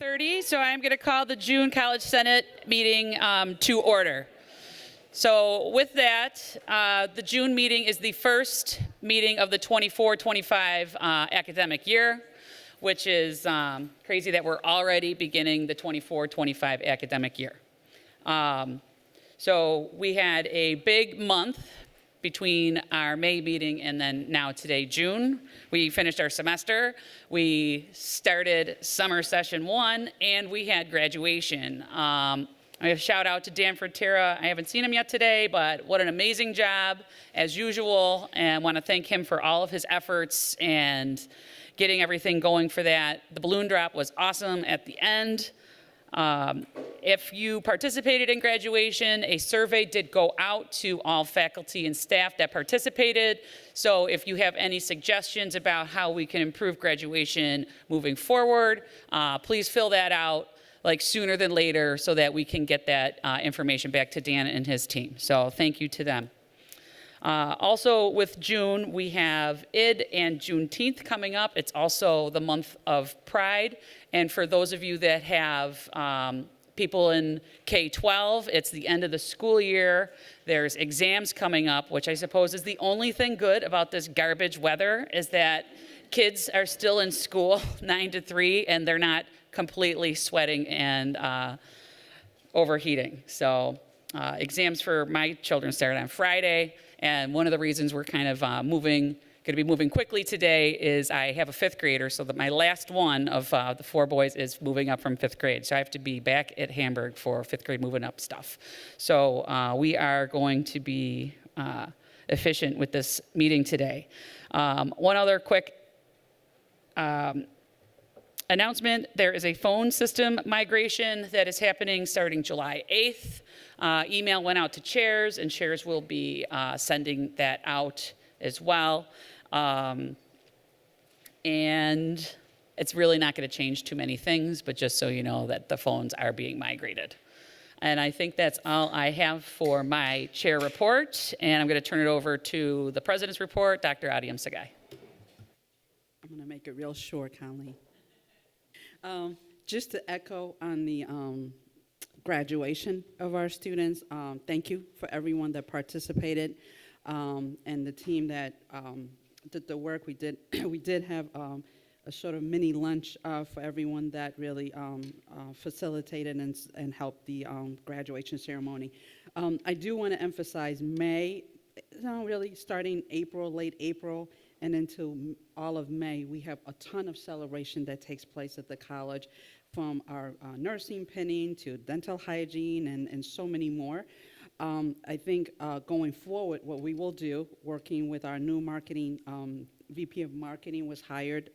9:30, so I'm going to call the June College Senate meeting to order. So with that, the June meeting is the first meeting of the 24-25 academic year, which is crazy that we're already beginning the 24-25 academic year. So we had a big month between our May meeting and then now today, June. We finished our semester, we started summer session 1, and we had graduation. I have a shout out to Dan Frontera. I haven't seen him yet today, but what an amazing job as usual, and I want to thank him for all of his efforts and getting everything going for that. The balloon drop was awesome at the end. If you participated in graduation, a survey did go out to all faculty and staff that participated. So if you have any suggestions about how we can improve graduation moving forward, please fill that out like sooner than later so that we can get that information back to Dan and his team. So thank you to them. Also with June, we have ID and Juneteenth coming up. It's also the month of Pride. And for those of you that have people in K-12, it's the end of the school year. There's exams coming up, which I suppose is the only thing good about this garbage weather is that kids are still in school 9 to 3 and they're not completely sweating and overheating. So exams for my children start on Friday. And one of the reasons we're kind of going to be moving quickly today is I have a 5th grader, so that my last one of the 4 boys is moving up from 5th grade. So I have to be back at Hamburg for 5th grade moving up stuff. So we are going to be efficient with this meeting today. One other quick announcement, there is a phone system migration that is happening starting July 8th. Email went out to chairs, and chairs will be sending that out as well. And it's really not going to change too many things, but just so you know that the phones are being migrated. And I think that's all I have for my chair report, and I'm going to turn it over to the president's report, Dr. Adiam Sagai. I'm going to make it real short, Colleen. Just to echo on the graduation of our students, thank you for everyone that participated and the team that did the work. We did we did have a sort of mini lunch for everyone that really facilitated and helped the graduation ceremony. I do want to emphasize May, really starting April, late April, and into all of May, we have a ton of celebration that takes place at the college, from our nursing pinning to dental hygiene and so many more. I think going forward, what we will do, working with our new marketing, VP of Marketing was hired,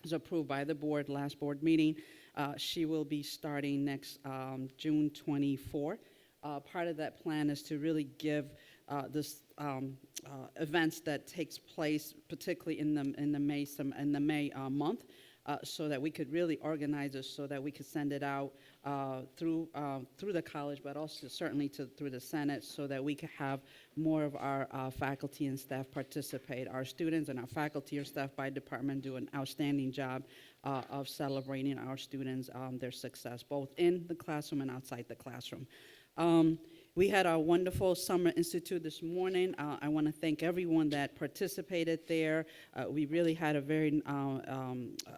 was approved by the board, last board meeting. She will be starting next June 24. Part of that plan is to really give this events that takes place, particularly in the May month, so that we could really organize it, so that we could send it out through the college, but also certainly through the Senate, so that we could have more of our faculty and staff participate. Our students and our faculty or staff by department do an outstanding job of celebrating our students, their success, both in the classroom and outside the classroom. We had our wonderful Summer Institute this morning. I want to thank everyone that participated there. We really had a very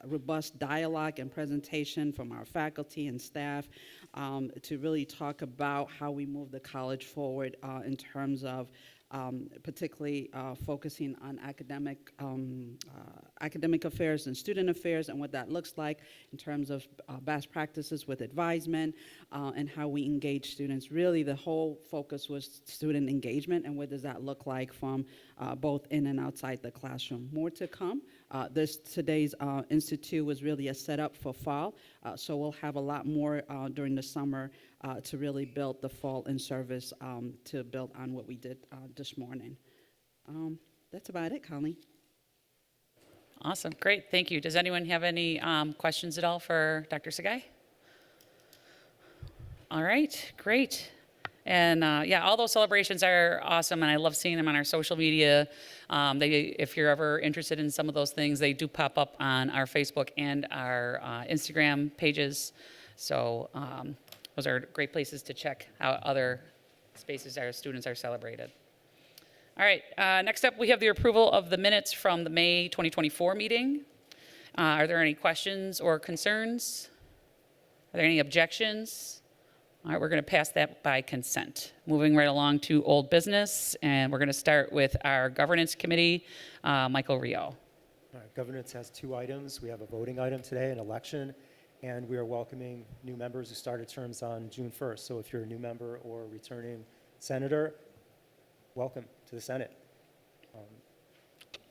robust dialogue and presentation from our faculty and staff to really talk about how we move the college forward in terms of particularly focusing on academic affairs and student affairs and what that looks like in terms of best practices with advisement and how we engage students. Really, the whole focus was student engagement and what does that look like from both in and outside the classroom. More to come. Today's institute was really a setup for fall, so we'll have a lot more during the summer to really build the fall in service to build on what we did this morning. That's about it, Colleen. Awesome, great, thank you. Does anyone have any questions at all for Dr. Sagai? All right, great. And yeah, all those celebrations are awesome, and I love seeing them on our social media. If you're ever interested in some of those things, they do pop up on our Facebook and our Instagram pages. So those are great places to check out other spaces our students are celebrated. All right, next up we have the approval of the minutes from the May 2024 meeting. Are there any questions or concerns? Are there any objections? All right, we're going to pass that by consent. Moving right along to old business, and we're going to start with our governance committee, Michael Rio. All right, governance has 2 items. We have a voting item today, an election, and we are welcoming new members who started terms on June 1st. So if you're a new member or returning senator, welcome to the Senate.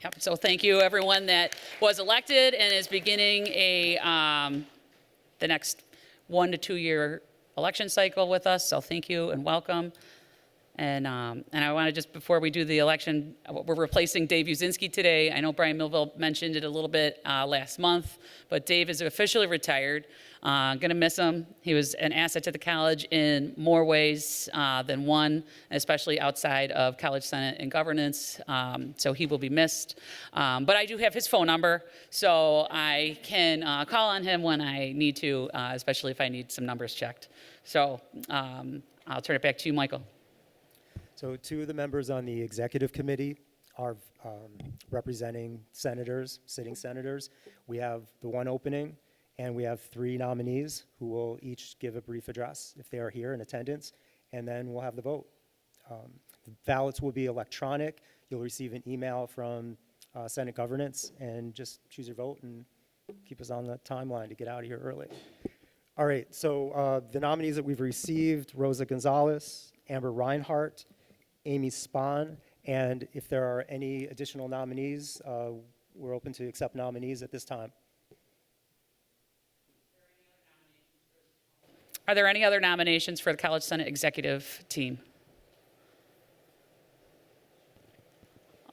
Yep. So thank you, everyone that was elected and is beginning the next 1 to 2 year election cycle with us. So thank you and welcome. And I want to just, before we do the election, we're replacing Dave Uzinski today. I know Brian Millville mentioned it a little bit last month, but Dave is officially retired. Going to miss him. He was an asset to the college in more ways than one, especially outside of College Senate and governance. So he will be missed. But I do have his phone number, so I can call on him when I need to, especially if I need some numbers checked. So I'll turn it back to you, Michael. So 2 of the members on the executive committee are representing senators, sitting senators. We have the 1 opening, and we have 3 nominees who will each give a brief address if they are here in attendance, and then we'll have the vote. The ballots will be electronic. You'll receive an email from Senate Governance, and just choose your vote and keep us on the timeline to get out of here early. All right, so the nominees that we've received: Rosa Gonzalez, Amber Reinhart, Amy Spahn, and if there are any additional nominees, we're open to accept nominees at this time. Are there any other nominations for the College Senate executive team?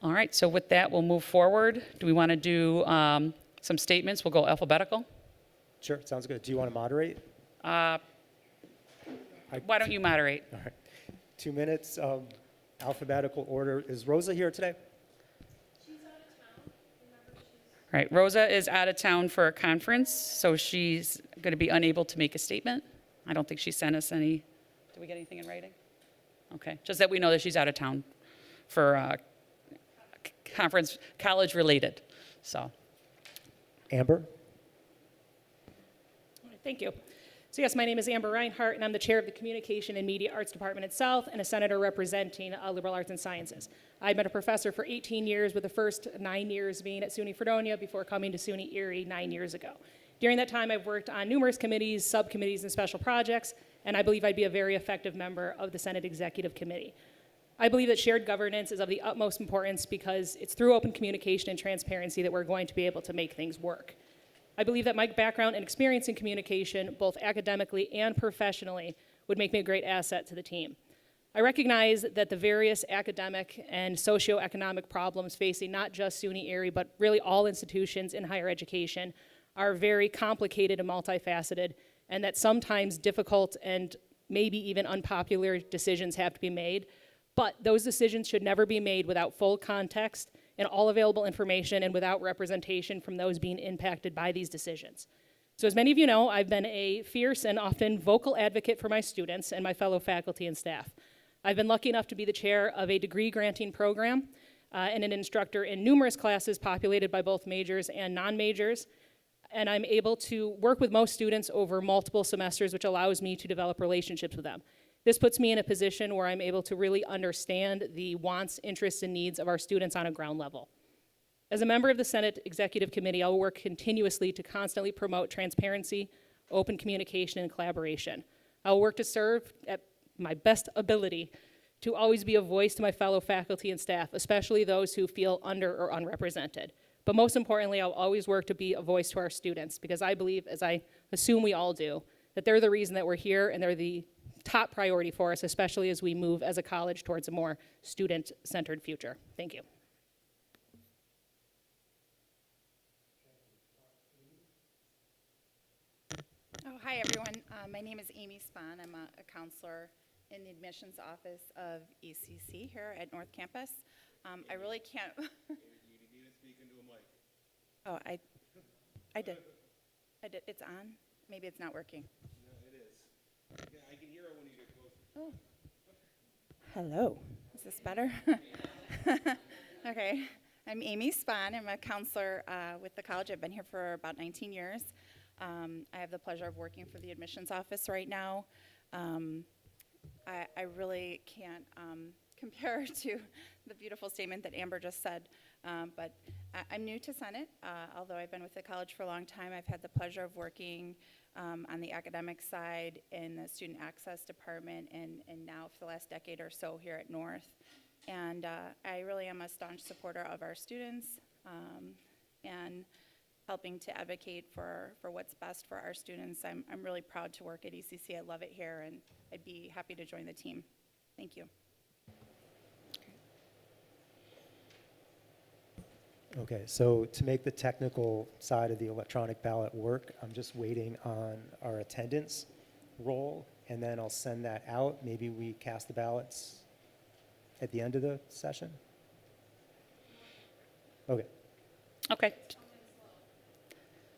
All right, so with that, we'll move forward. Do we want to do some statements? We'll go alphabetical. Sure, sounds good. Do you want to moderate? Why don't you moderate? All right, 2 minutes. Alphabetical order. Is Rosa here today? She's out of town. Remember, All right, Rosa is out of town for a conference, so she's going to be unable to make a statement. I don't think she sent us any. Did we get anything in writing? Okay, just that we know that she's out of town for a conference, college related. So, Amber? All right, thank you. So yes, my name is Amber Reinhart, and I'm the chair of the Communication and Media Arts Department itself, and a senator representing liberal arts and sciences. I've been a professor for 18 years, with the first 9 years being at SUNY Fredonia before coming to SUNY Erie 9 years ago. During that time, I've worked on numerous committees, subcommittees, and special projects, and I believe I'd be a very effective member of the Senate Executive Committee. I believe that shared governance is of the utmost importance because it's through open communication and transparency that we're going to be able to make things work. I believe that my background and experience in communication, both academically and professionally, would make me a great asset to the team. I recognize that the various academic and socioeconomic problems facing not just SUNY Erie, but really all institutions in higher education are very complicated and multifaceted, and that sometimes difficult and maybe even unpopular decisions have to be made. But those decisions should never be made without full context and all available information and without representation from those being impacted by these decisions. So as many of you know, I've been a fierce and often vocal advocate for my students and my fellow faculty and staff. I've been lucky enough to be the chair of a degree granting program and an instructor in numerous classes populated by both majors and non-majors. And I'm able to work with most students over multiple semesters, which allows me to develop relationships with them. This puts me in a position where I'm able to really understand the wants, interests, and needs of our students on a ground level. As a member of the Senate Executive Committee, I'll work continuously to constantly promote transparency, open communication, and collaboration. I'll work to serve at my best ability to always be a voice to my fellow faculty and staff, especially those who feel under or unrepresented. But most importantly, I'll always work to be a voice to our students, because I believe, as I assume we all do, that they're the reason that we're here, and they're the top priority for us, especially as we move as a college towards a more student-centered future. Thank you. Oh, hi, everyone. My name is Amy Spahn. I'm a counselor in the admissions office of ECC here at North Campus. I really can't. You need to speak into a mic. Oh, I did. It's on? Maybe it's not working. No, it is. Yeah, I can hear it when you get closer. Oh. Hello. Is this better? Okay. I'm Amy Spahn. I'm a counselor with the college. I've been here for about 19 years. I have the pleasure of working for the admissions office right now. I really can't compare to the beautiful statement that Amber just said, but I'm new to Senate. Although I've been with the college for a long time, I've had the pleasure of working on the academic side in the student access department and now for the last decade or so here at North. And I really am a staunch supporter of our students and helping to advocate for what's best for our students. I'm really proud to work at ECC. I love it here, and I'd be happy to join the team. Thank you. Okay, so to make the technical side of the electronic ballot work, I'm just waiting on our attendance roll, and then I'll send that out. Maybe we cast the ballots at the end of the session? Okay. Okay.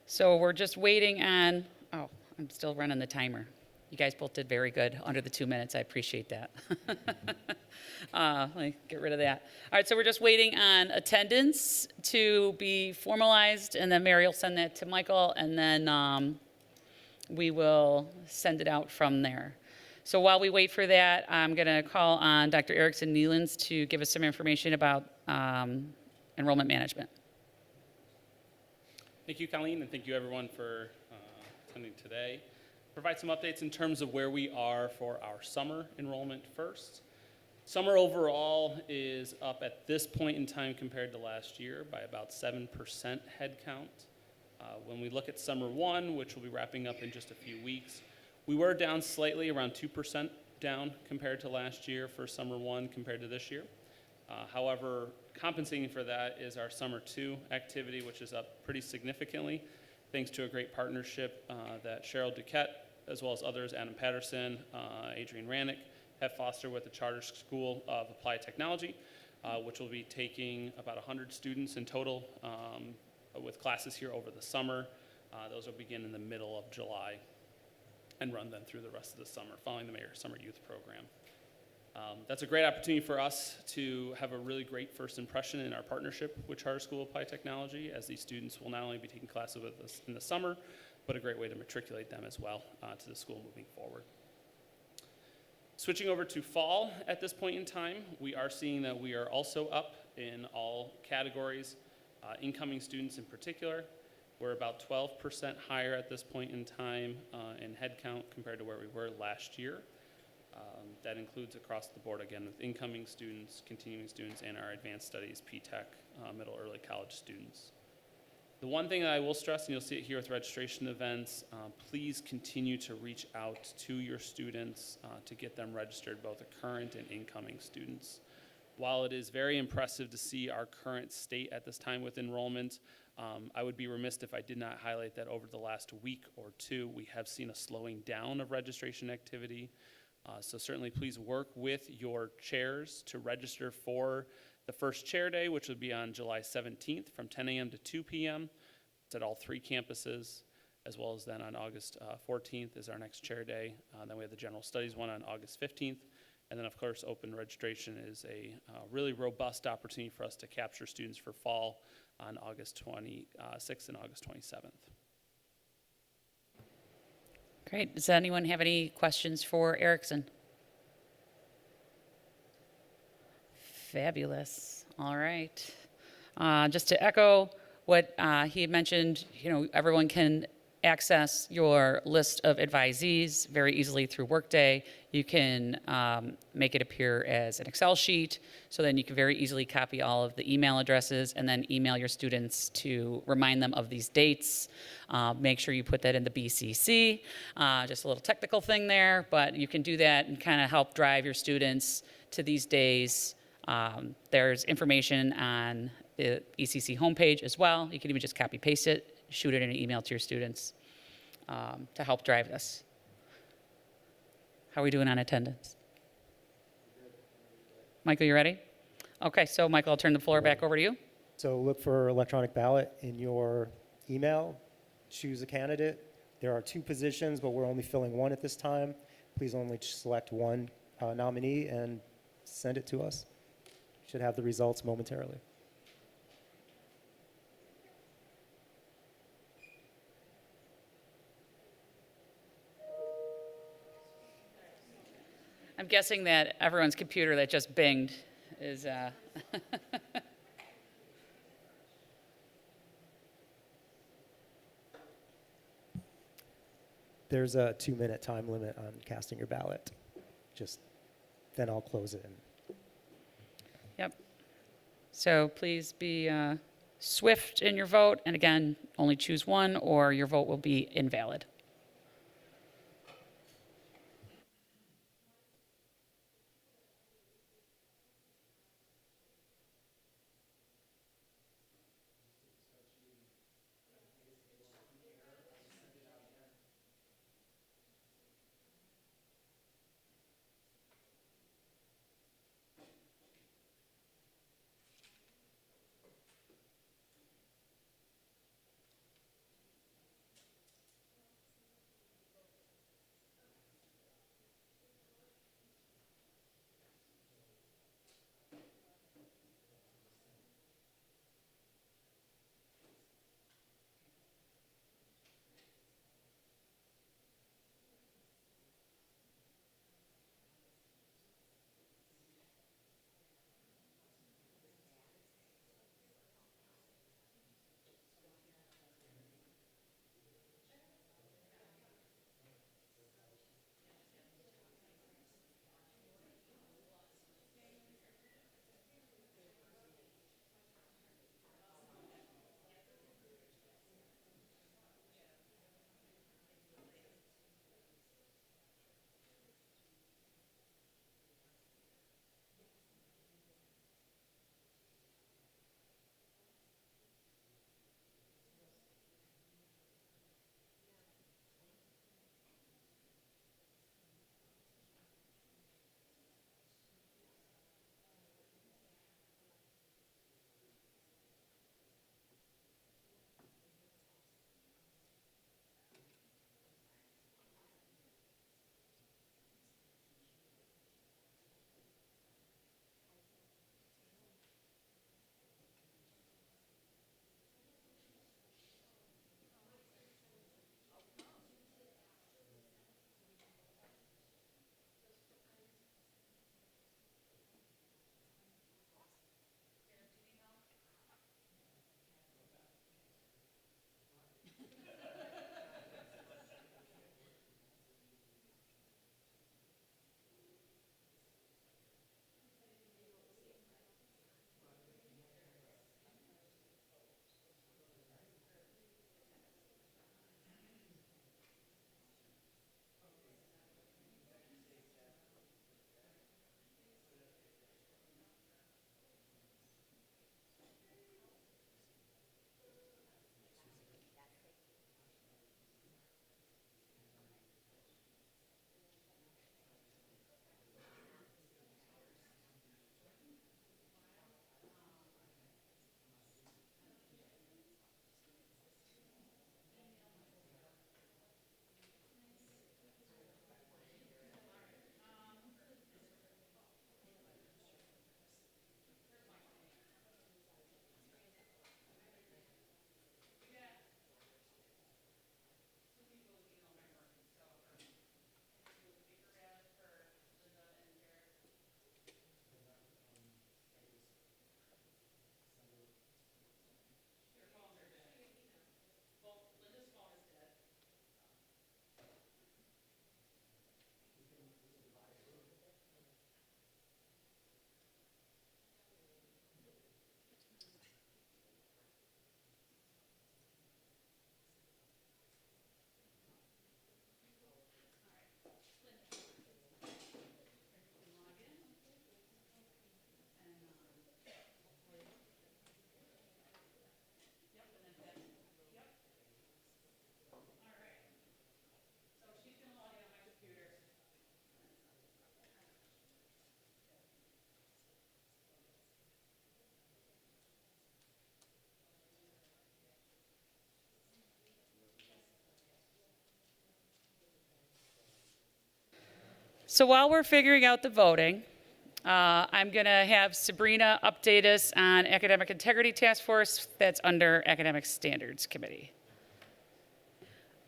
So we're just waiting on, oh, I'm still running the timer. You guys both did very good under the 2 minutes. I appreciate that. Let me get rid of that. All right, so we're just waiting on attendance to be formalized, and then Mary will send that to Michael, and then we will send it out from there. So while we wait for that, I'm going to call on Dr. Erickson Nealons to give us some information about enrollment management. Thank you, Colleen, and thank you, everyone, for attending today. Provide some updates in terms of where we are for our summer enrollment first. Summer overall is up at this point in time compared to last year by about 7% head count. When we look at summer one, which will be wrapping up in just a few weeks, we were down slightly, around 2% down compared to last year for summer one compared to this year. However, compensating for that is our summer two activity, which is up pretty significantly, thanks to a great partnership that Cheryl Duquette, as well as others, Adam Patterson, Adrian Rannick, have fostered with the Charter School of Applied Technology, which will be taking about 100 students in total with classes here over the summer. Those will begin in the middle of July and run then through the rest of the summer, following the Mayor's Summer Youth Program. That's a great opportunity for us to have a really great first impression in our partnership with Charter School of Applied Technology, as these students will not only be taking classes with us in the summer, but a great way to matriculate them as well to the school moving forward. Switching over to fall at this point in time, we are seeing that we are also up in all categories, incoming students in particular. We're about 12% higher at this point in time in head count compared to where we were last year. That includes across the board, again, with incoming students, continuing students, and our advanced studies, P-TECH, middle early college students. The one thing that I will stress, and you'll see it here with registration events, please continue to reach out to your students to get them registered, both the current and incoming students. While it is very impressive to see our current state at this time with enrollment, I would be remiss if I did not highlight that over the last week or two, we have seen a slowing down of registration activity. So certainly please work with your chairs to register for the first chair day, which will be on July 17th from 10 a.m. to 2 p.m. It's at all three campuses, as well as then on August 14th is our next chair day. Then we have the general studies one on August 15th. And then, of course, open registration is a really robust opportunity for us to capture students for fall on August 26th and August 27th. Great. Does anyone have any questions for Erickson? Fabulous. All right. Just to echo what he had mentioned, everyone can access your list of advisees very easily through Workday. You can make it appear as an Excel sheet, so then you can very easily copy all of the email addresses and then email your students to remind them of these dates. Make sure you put that in the BCC. Just a little technical thing there, but you can do that and kind of help drive your students to these days. There's information on the ECC homepage as well. You can even just copy paste it, shoot it in an email to your students to help drive this. How are we doing on attendance? Michael, you ready? Okay, so Michael, I'll turn the floor back over to you. So look for electronic ballot in your email, choose a candidate. There are 2 positions, but we're only filling 1 at this time. Please only select 1 nominee and send it to us. Should have the results momentarily. I'm guessing that everyone's computer that just binged is, There's a 2-minute time limit on casting your ballot. Then I'll close it. yep. So please be swift in your vote, and again, only choose 1 or your vote will be invalid. So while we're figuring out the voting, I'm going to have Sabrina update us on Academic Integrity Task Force that's under Academic Standards Committee.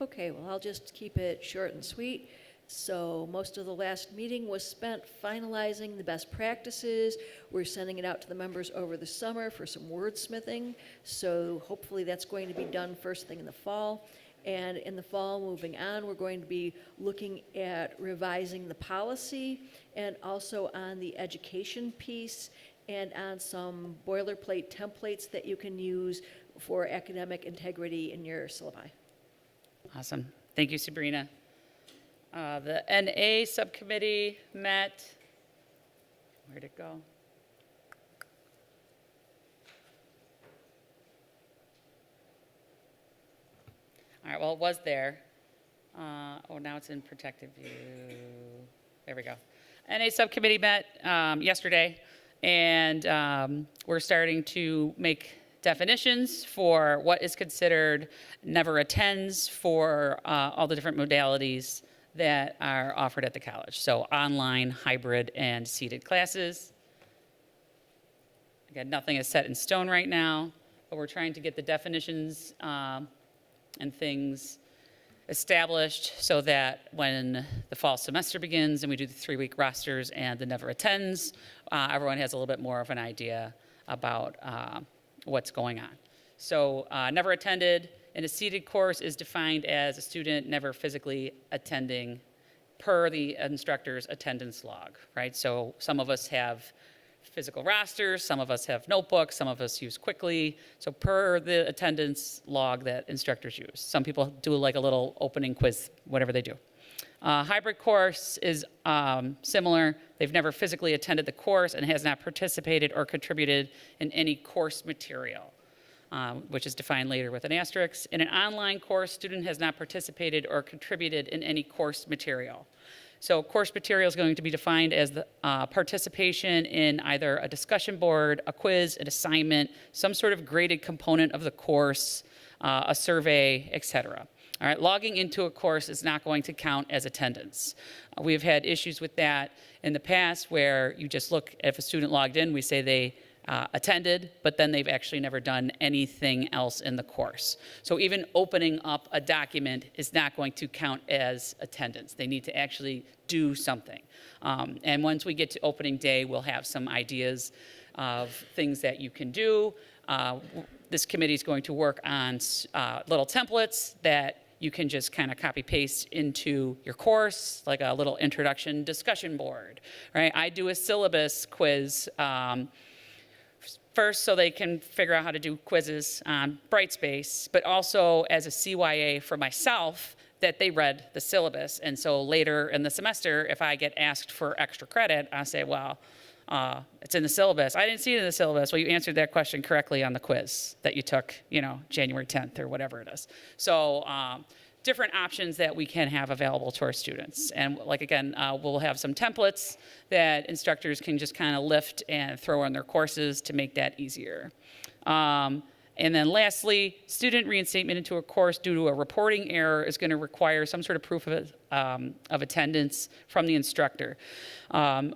Okay, well, I'll just keep it short and sweet. So most of the last meeting was spent finalizing the best practices. We're sending it out to the members over the summer for some wordsmithing. So hopefully that's going to be done first thing in the fall. And in the fall, moving on, we're going to be looking at revising the policy and also on the education piece and on some boilerplate templates that you can use for academic integrity in your syllabi. Awesome. Thank you, Sabrina. The NA subcommittee met. Where'd it go? All right, well, it was there. Oh, now it's in protective view. There we go. NA subcommittee met yesterday, and we're starting to make definitions for what is considered never attends for all the different modalities that are offered at the college. So online, hybrid, and seated classes. Again, nothing is set in stone right now, but we're trying to get the definitions and things established so that when the fall semester begins and we do the 3-week rosters and the never attends, everyone has a little bit more of an idea about what's going on. So never attended in a seated course is defined as a student never physically attending per the instructor's attendance log, right? So some of us have physical rosters, some of us have notebooks, some of us use Quickly. So per the attendance log that instructors use. Some people do like a little opening quiz, whatever they do. Hybrid course is similar. They've never physically attended the course and has not participated or contributed in any course material, which is defined later with an asterisk. In an online course, student has not participated or contributed in any course material. So course material is going to be defined as the participation in either a discussion board, a quiz, an assignment, some sort of graded component of the course, a survey, etc. All right, logging into a course is not going to count as attendance. We've had issues with that in the past where you just look, if a student logged in, we say they attended, but then they've actually never done anything else in the course. So even opening up a document is not going to count as attendance. They need to actually do something. And once we get to opening day, we'll have some ideas of things that you can do. This committee is going to work on little templates that you can just kind of copy paste into your course, like a little introduction discussion board, right? I do a syllabus quiz first so they can figure out how to do quizzes on Brightspace, but also as a CYA for myself that they read the syllabus. And so later in the semester, if I get asked for extra credit, I say, well, it's in the syllabus. I didn't see it in the syllabus. Well, you answered that question correctly on the quiz that you took, January 10th or whatever it is. So different options that we can have available to our students. And again, we'll have some templates that instructors can just kind of lift and throw in their courses to make that easier. And then lastly, student reinstatement into a course due to a reporting error is going to require some sort of proof of attendance from the instructor.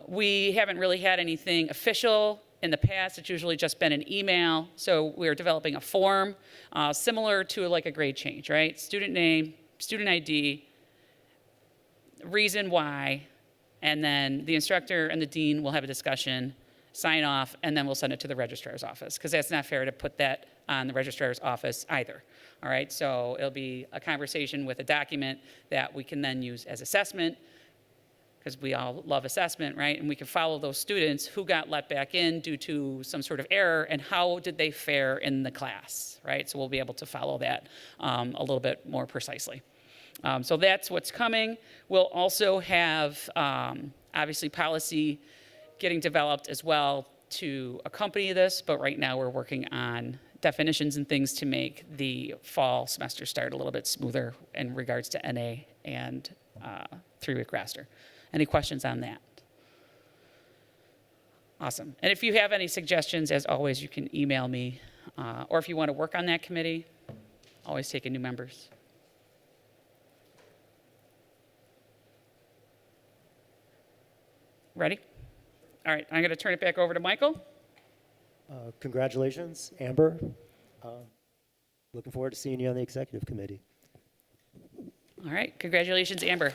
We haven't really had anything official in the past. It's usually just been an email. So we're developing a form similar to like a grade change, right? Student name, student ID, reason why, and then the instructor and the dean will have a discussion, sign off, and then we'll send it to the registrar's office, because that's not fair to put that on the registrar's office either. All right, so it'll be a conversation with a document that we can then use as assessment, because we all love assessment, right? And we can follow those students who got let back in due to some sort of error and how did they fare in the class, right? So we'll be able to follow that a little bit more precisely. So that's what's coming. We'll also have, obviously, policy getting developed as well to accompany this, but right now we're working on definitions and things to make the fall semester start a little bit smoother in regards to NA and 3-week roster. Any questions on that? Awesome. And if you have any suggestions, as always, you can email me. Or if you want to work on that committee, always taking new members. Ready? All right, I'm going to turn it back over to Michael. Congratulations, Amber. Looking forward to seeing you on the executive committee. All right, congratulations, Amber.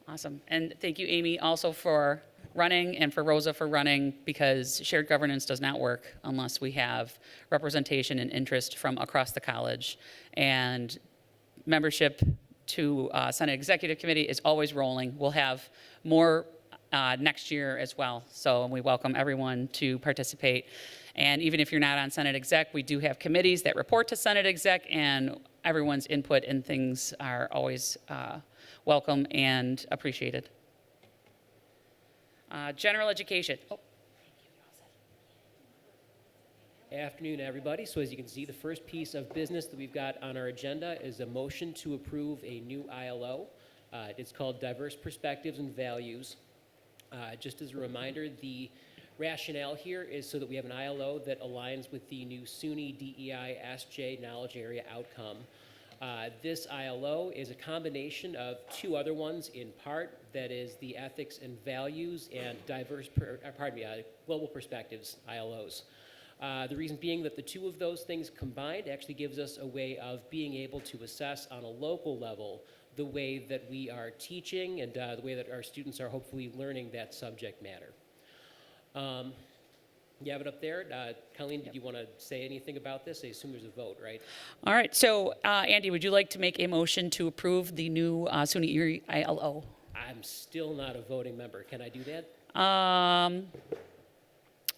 Awesome. And thank you, Amy, also for running, and for Rosa for running, because shared governance does not work unless we have representation and interest from across the college. And membership to Senate Executive Committee is always rolling. We'll have more next year as well. So we welcome everyone to participate. And even if you're not on Senate Exec, we do have committees that report to Senate Exec, and everyone's input and things are always welcome and appreciated. General education. Oh, Afternoon, everybody. So as you can see, the first piece of business that we've got on our agenda is a motion to approve a new ILO. It's called Diverse Perspectives and Values. Just as a reminder, the rationale here is so that we have an ILO that aligns with the new SUNY DEI SJ knowledge area outcome. This ILO is a combination of two other ones in part, that is the ethics and values and global perspectives ILOs. The reason being that the two of those things combined actually gives us a way of being able to assess on a local level the way that we are teaching and the way that our students are hopefully learning that subject matter. You have it up there. Colleen, did you want to say anything about this? I assume there's a vote, right? all right. So, Andy, would you like to make a motion to approve the new SUNY Erie ILO? I'm still not a voting member. Can I do that?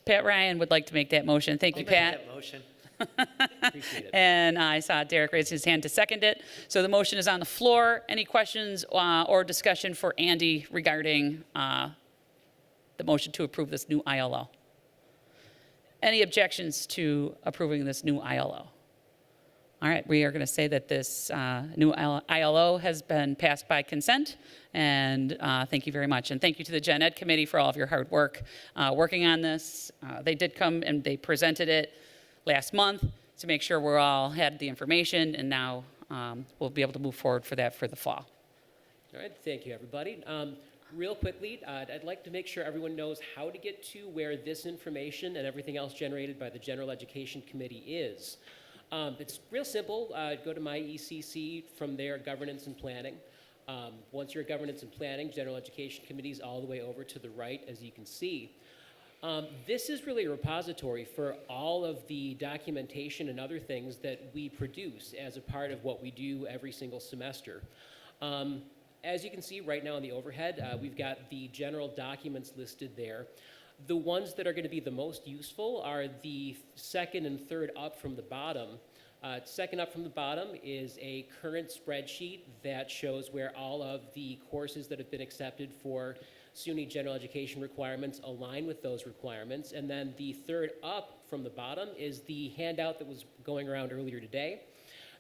Pat Ryan would like to make that motion. Thank you, Pat. Motion. Appreciate it. And I saw Derek raise his hand to second it. So the motion is on the floor. Any questions or discussion for Andy regarding the motion to approve this new ILO? Any objections to approving this new ILO? All right, we are going to say that this new ILO has been passed by consent, and thank you very much. And thank you to the Gen Ed Committee for all of your hard work working on this. They did come and they presented it last month to make sure we all had the information, and now we'll be able to move forward for that for the fall. All right, thank you, everybody. Real quickly, I'd like to make sure everyone knows how to get to where this information and everything else generated by the General Education Committee is. It's real simple. Go to my ECC, from there, Governance and Planning. Once you're at Governance and Planning, General Education Committee is all the way over to the right, as you can see. This is really a repository for all of the documentation and other things that we produce as a part of what we do every single semester. As you can see right now on the overhead, we've got the general documents listed there. The ones that are going to be the most useful are the second and third up from the bottom. Second up from the bottom is a current spreadsheet that shows where all of the courses that have been accepted for SUNY general education requirements align with those requirements. And then the third up from the bottom is the handout that was going around earlier today.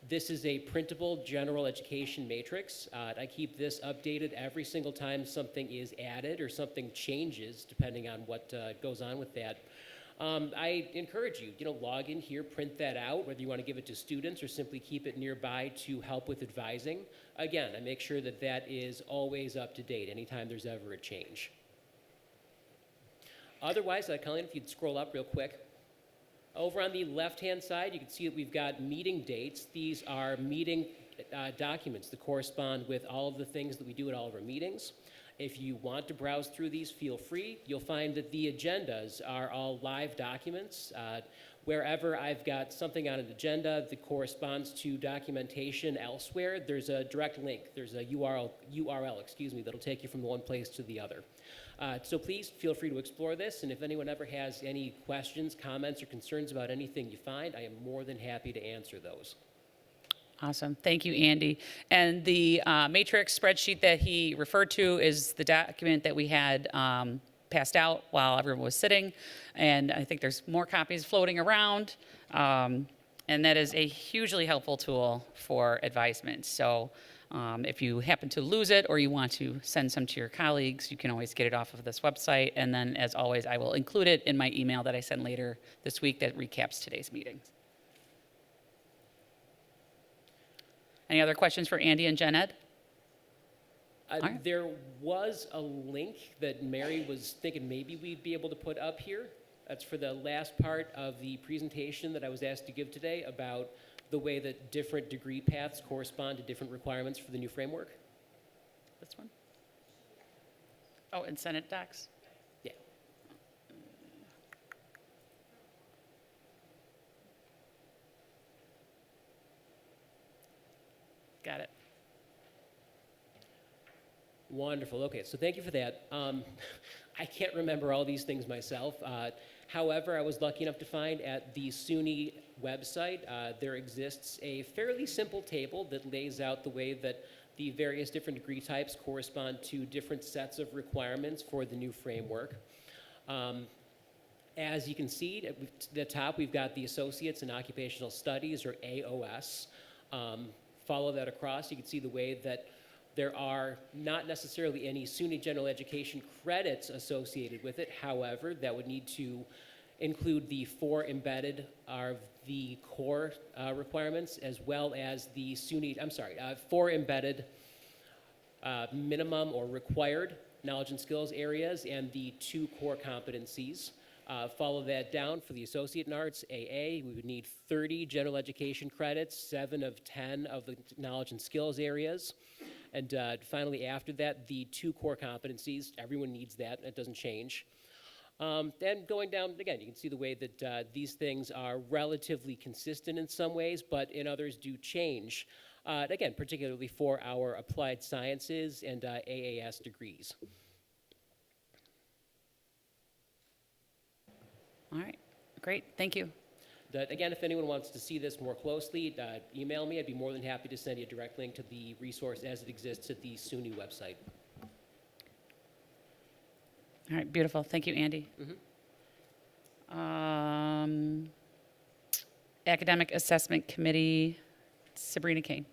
This is a printable general education matrix. I keep this updated every single time something is added or something changes, depending on what goes on with that. I encourage you, log in here, print that out, whether you want to give it to students or simply keep it nearby to help with advising. Again, I make sure that that is always up to date anytime there's ever a change. Otherwise, Colleen, if you'd scroll up real quick. Over on the left-hand side, you can see that we've got meeting dates. These are meeting documents that correspond with all of the things that we do at all of our meetings. If you want to browse through these, feel free. You'll find that the agendas are all live documents. Wherever I've got something on an agenda that corresponds to documentation elsewhere, there's a direct link. There's a URL, that'll take you from one place to the other. So please feel free to explore this, and if anyone ever has any questions, comments, or concerns about anything you find, I am more than happy to answer those. Awesome. Thank you, Andy. And the matrix spreadsheet that he referred to is the document that we had passed out while everyone was sitting. And I think there's more copies floating around. And that is a hugely helpful tool for advisement. So if you happen to lose it or you want to send some to your colleagues, you can always get it off of this website. And then, as always, I will include it in my email that I send later this week that recaps today's meetings. Any other questions for Andy and Gen Ed? right. There was a link that Mary was thinking maybe we'd be able to put up here. That's for the last part of the presentation that I was asked to give today about the way that different degree paths correspond to different requirements for the new framework. This one? Oh, and Senate docs? Yeah. Got it. Wonderful. Okay, so thank you for that. I can't remember all these things myself. However, I was lucky enough to find at the SUNY website, there exists a fairly simple table that lays out the way that the various different degree types correspond to different sets of requirements for the new framework. As you can see, at the top, we've got the Associates in Occupational Studies, or AOS. Follow that across, you can see the way that there are not necessarily any SUNY general education credits associated with it. However, that would need to include the 4 embedded of the core requirements, as well as the SUNY, 4 embedded minimum or required knowledge and skills areas, and the 2 core competencies. Follow that down for the Associate in Arts, AA, we would need 30 general education credits, 7 of 10 of the knowledge and skills areas. And finally, after that, the 2 core competencies, everyone needs that, it doesn't change. Then going down, again, you can see the way that these things are relatively consistent in some ways, but in others do change. Again, particularly for our applied sciences and AAS degrees. All right, great, thank you. Again, if anyone wants to see this more closely, email me. I'd be more than happy to send you a direct link to the resource as it exists at the SUNY website. All right, beautiful, thank you, Andy. Academic Assessment Committee, Sabrina Kane.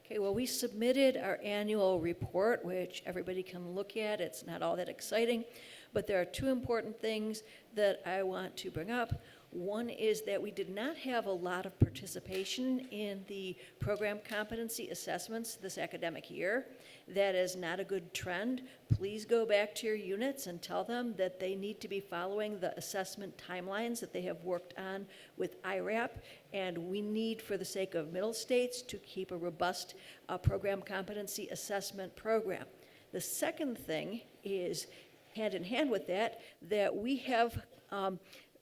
Okay, well, we submitted our annual report, which everybody can look at. It's not all that exciting, but there are 2 important things that I want to bring up. One is that we did not have a lot of participation in the program competency assessments this academic year. That is not a good trend. Please go back to your units and tell them that they need to be following the assessment timelines that they have worked on with IRAP, and we need, for the sake of Middle States, to keep a robust program competency assessment program. The second thing is, hand in hand with that, that we have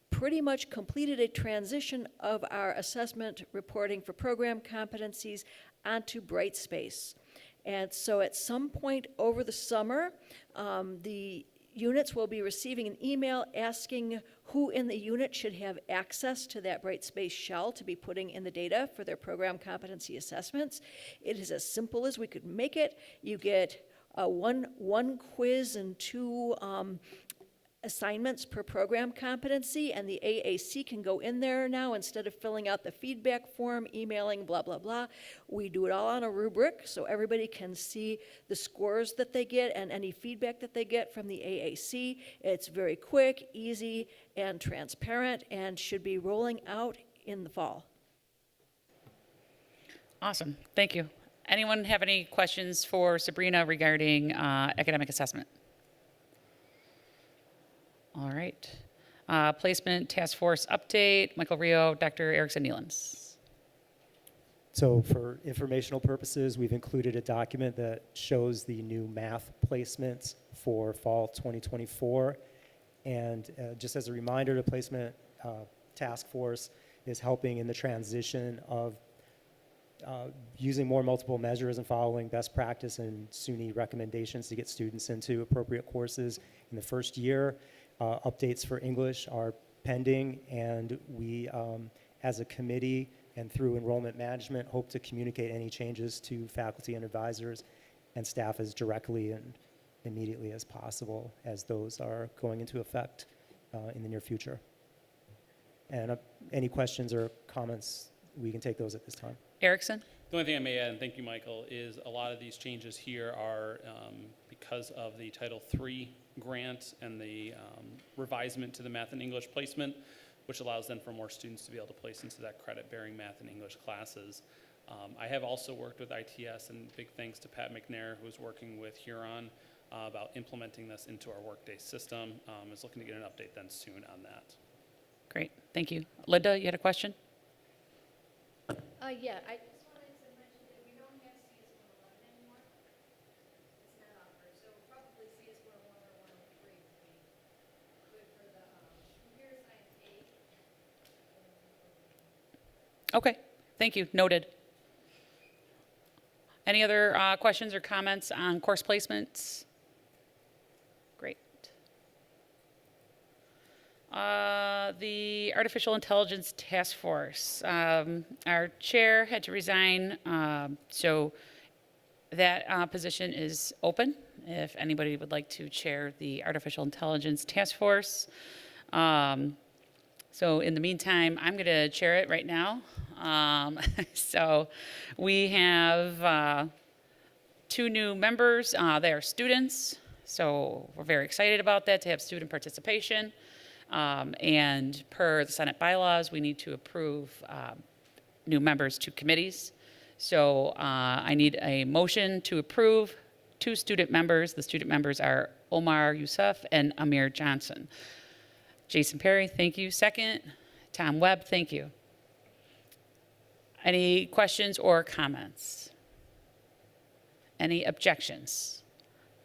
pretty much completed a transition of our assessment reporting for program competencies onto Brightspace. And so at some point over the summer, the units will be receiving an email asking who in the unit should have access to that Brightspace shell to be putting in the data for their program competency assessments. It is as simple as we could make it. You get one quiz and 2 assignments per program competency, and the AAC can go in there now instead of filling out the feedback form, emailing, blah, blah, blah. We do it all on a rubric so everybody can see the scores that they get and any feedback that they get from the AAC. It's very quick, easy, and transparent, and should be rolling out in the fall. Awesome, thank you. Anyone have any questions for Sabrina regarding academic assessment? All right. Placement Task Force update, Michael Rio, Dr. Erickson Nealons. So for informational purposes, we've included a document that shows the new math placements for fall 2024. And just as a reminder, the placement task force is helping in the transition of using more multiple measures and following best practice and SUNY recommendations to get students into appropriate courses in the first year. Updates for English are pending, and we, as a committee and through enrollment management, hope to communicate any changes to faculty and advisors and staff as directly and immediately as possible as those are going into effect in the near future. And any questions or comments, we can take those at this time. Erickson? The only thing I may add, and thank you, Michael, is a lot of these changes here are because of the Title III grant and the revisement to the math and English placement, which allows then for more students to be able to place into that credit-bearing math and English classes. I have also worked with ITS, and big thanks to Pat McNair, who's working with Huron about implementing this into our Workday system. Is looking to get an update then soon on that. Great, thank you. Linda, you had a question? Yeah, I just wanted to mention that we don't have CS111 anymore. It's not offered, so probably CS101 or 103 would be good for the computer science 8. Okay, thank you, noted. Any other questions or comments on course placements? Great. The Artificial Intelligence Task Force. Our chair had to resign, so that position is open if anybody would like to chair the Artificial Intelligence Task Force. So in the meantime, I'm going to chair it right now. So we have 2 new members. They are students, so we're very excited about that, to have student participation. And per the Senate bylaws, we need to approve new members to committees. So I need a motion to approve 2 student members. The student members are Omar Youssef and Amir Johnson. Jason Perry, thank you. Second. Tom Webb, thank you. Any questions or comments? Any objections?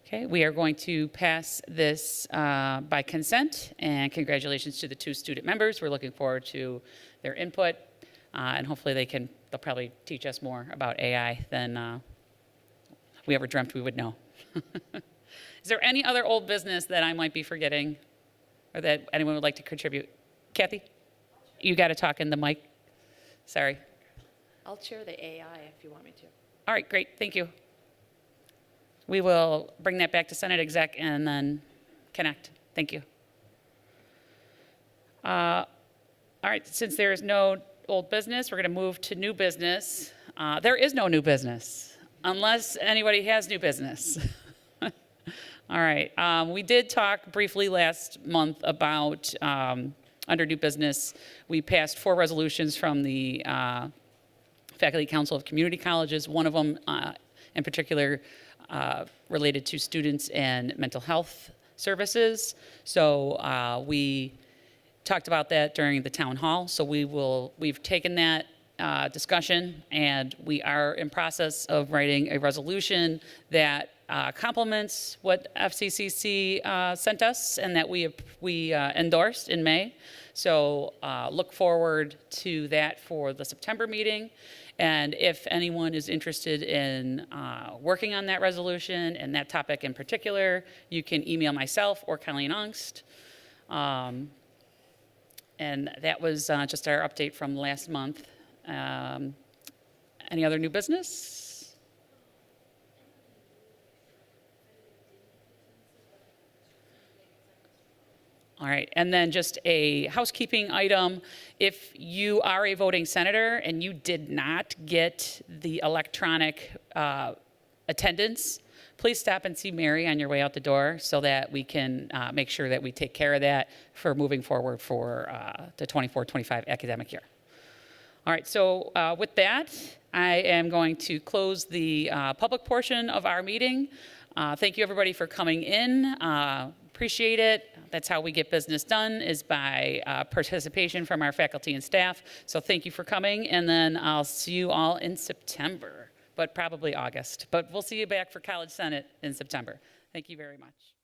Okay, we are going to pass this by consent, and congratulations to the 2 student members. We're looking forward to their input, and hopefully they'll probably teach us more about AI than we ever dreamt we would know. Is there any other old business that I might be forgetting, or that anyone would like to contribute? Kathy, you got to talk in the mic. Sorry. I'll chair the AI if you want me to. All right, great, thank you. We will bring that back to Senate Exec and then connect. Thank you. All right, since there is no old business, we're going to move to new business. There is no new business, unless anybody has new business. All right, we did talk briefly last month about, under new business, we passed 4 resolutions from the Faculty Council of Community Colleges. One of them in particular related to students and mental health services. So we talked about that during the town hall. So we've taken that discussion, and we are in process of writing a resolution that complements what FCCC sent us and that we endorsed in May. So look forward to that for the September meeting. And if anyone is interested in working on that resolution and that topic in particular, you can email myself or Colleen Ongst. And that was just our update from last month. Any other new business? All right, and then just a housekeeping item. If you are a voting senator and you did not get the electronic attendance, please stop and see Mary on your way out the door so that we can make sure that we take care of that for moving forward for the 24-25 academic year. All right, so with that, I am going to close the public portion of our meeting. Thank you, everybody, for coming in. Appreciate it. That's how we get business done, is by participation from our faculty and staff. So thank you for coming, and then I'll see you all in September, but probably August. But we'll see you back for College Senate in September. Thank you very much.